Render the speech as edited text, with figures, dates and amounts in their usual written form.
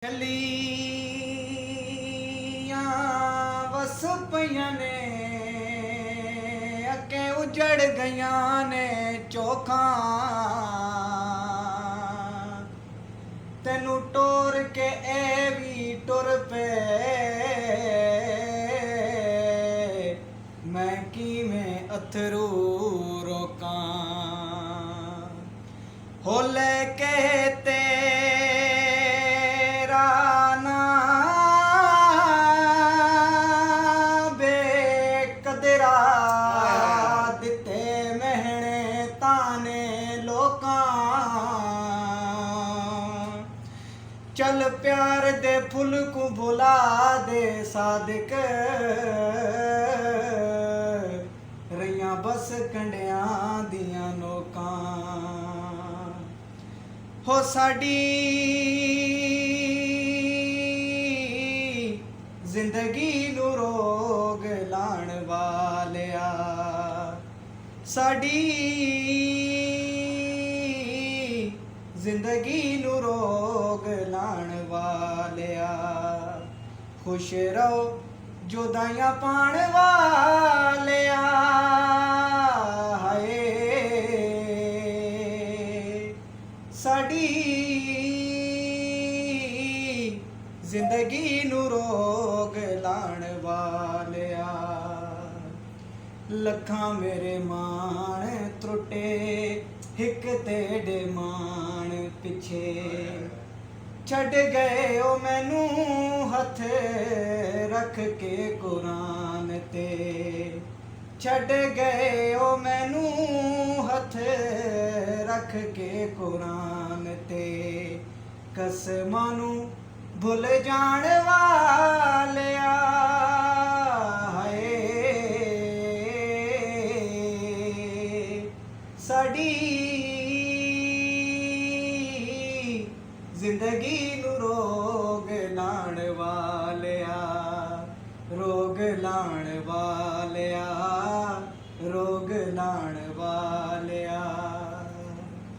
ਚੱਲੀਆਂ ਵਸ ਪਈਆਂ ਨੇ ਅੱਗੇ ਉਜੜ ਗਈਆਂ ਨੇ ਚੋਖਾਂ ਤੈਨੂੰ ਟੋਰ ਕੇ ਇਹ ਵੀ ਟੁਰ ਪਏ ਮੈਂ ਕਿਵੇਂ ਅਥਰੂ ਰੋਕਾਂ ਹੋ ਲੈ ਕੇ चल प्यार दे फुल को भुला दे सादिक रहियां बस कंडियां दियां नोकां हो साडी जिंदगी नू रोग लाण वालिया साडी जिंदगी नू रोग लाण वालिया खुश रहो जुदाइयां पाण वालिया हाय साडी जिंदगी नू रोग लाण वालिया लखां मेरे मान त्रुटे हिक तेरे मान पिछे छड़ गए ओ मैनू हथ रख के कुरान ते छड़ गए ओ मैनू हथ रख के कुरान ते कसमां नू भुल जाण वालिया हाय साडी जिंदगी नू रोग लाण वालिया रोग लाण वालिया रोग लाण वालिया।